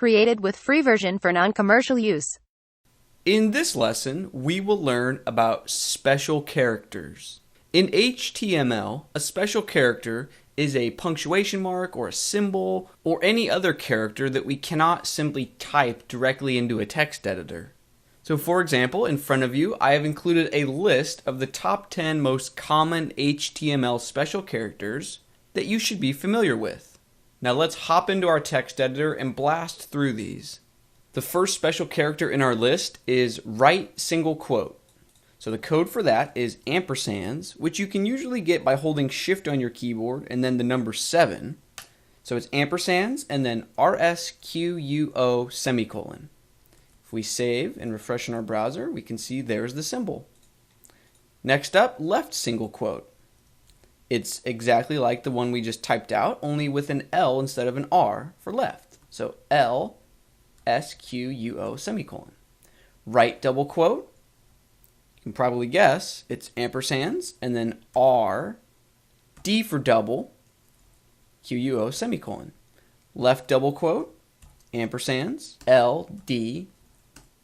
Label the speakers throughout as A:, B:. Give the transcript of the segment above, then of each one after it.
A: Created with free version for non-commercial use.
B: In this lesson, we will learn about special characters. In HTML, a special character is a punctuation mark or a symbol or any other character that we cannot simply type directly into a text editor. So for example, in front of you, I have included a list of the top 10 most common HTML special characters that you should be familiar with. Now let's hop into our text editor and blast through these. The first special character in our list is right single quote. So the code for that is ampersands, which you can usually get by holding shift on your keyboard and then the number 7. So it's ampersands and then RSQUO semicolon. If we save and refresh in our browser, we can see there's the symbol. Next up, left single quote. It's exactly like the one we just typed out, only with an L instead of an R for left. So L SQUO semicolon. Right double quote, you can probably guess, it's ampersands, and then R, D for double, QUO semicolon. Left double quote, ampersands, L, D,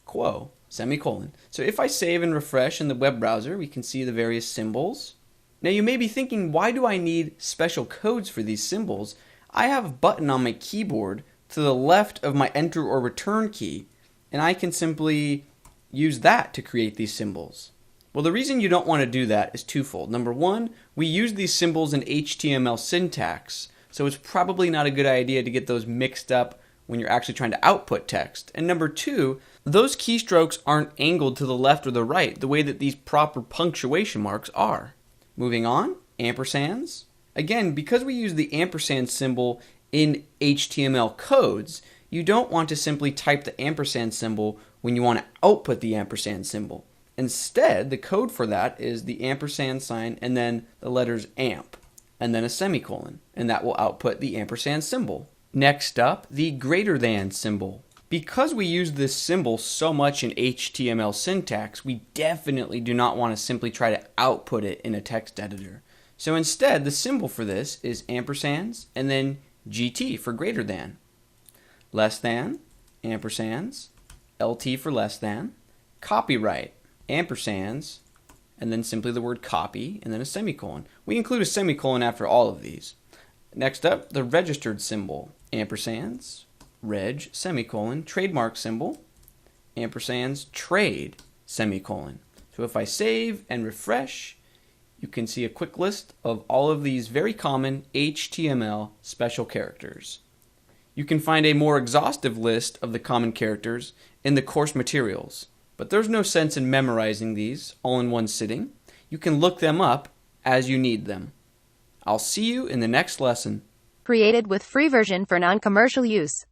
B: quo, semicolon. So if I save and refresh in the web browser, we can see the various symbols. Now you may be thinking, why do I need special codes for these symbols? I have a button on my keyboard to the left of my enter or return key, and I can simply use that to create these symbols. Well, the reason you don't want to do that is twofold. Number one, we use these symbols in HTML syntax, so it's probably not a good idea to get those mixed up when you're actually trying to output text. And number two, those keystrokes aren't angled to the left or the right the way that these proper punctuation marks are. Moving on, ampersands. Again, because we use the ampersand symbol in HTML codes, you don't want to simply type the ampersand symbol when you want to output the ampersand symbol. Instead, the code for that is the ampersand sign and then the letters amp and then a semicolon, and that will output the ampersand symbol. Next up, the greater than symbol. Because we use this symbol so much in HTML syntax, we definitely do not want to simply try to output it in a text editor. So instead, the symbol for this is ampersands and then GT for greater than. Less than, ampersands, LT for less than. Copyright, ampersands, and then simply the word copy, and then a semicolon. We include a semicolon after all of these. Next up, the registered symbol, ampersands, reg, semicolon, trademark symbol, ampersands, trade, semicolon. So if I save and refresh, you can see a quick list of all of these very common HTML special characters. You can find a more exhaustive list of the common characters in the course materials, but there's no sense in memorizing these all in one sitting. You can look them up as you need them. I'll see you in the next lesson.
A: Created with free version for non-commercial use.